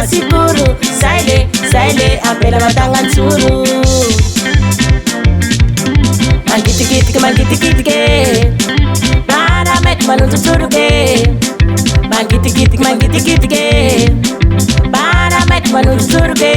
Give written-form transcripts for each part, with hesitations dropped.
masikuru saile apela matangansuru mangitikitike para mek manuntuturuke mangitikitike para mek manuntuturuke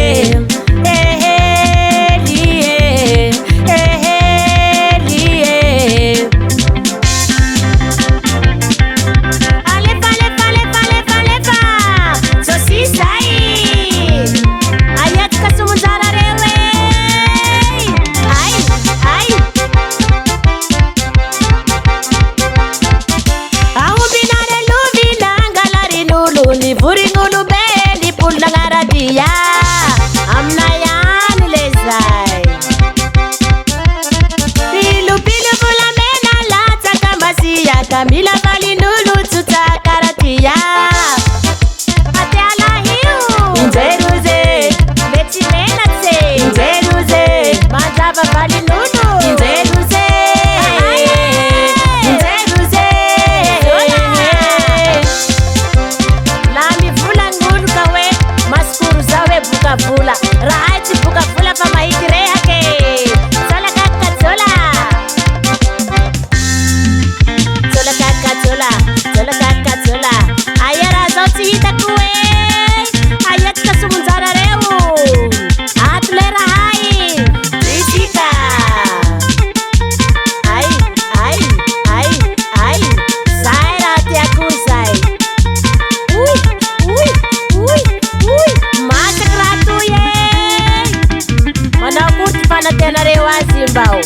Vuringulu beli pulla ngaradia amna yan lezai pilu pula mena lata kamasia kamila vali nulu tuta karatia ate ala hiu inzeruze beti mena tse inzeruze majava vali nulu inzeruze Vula raati buka vula pa maikire yake sola kaka sola ayara zoti itakuwe ayat kasumunzara reu atlera hai risika ai saira te akusai uy mana kurti pana tena rewa Zimbao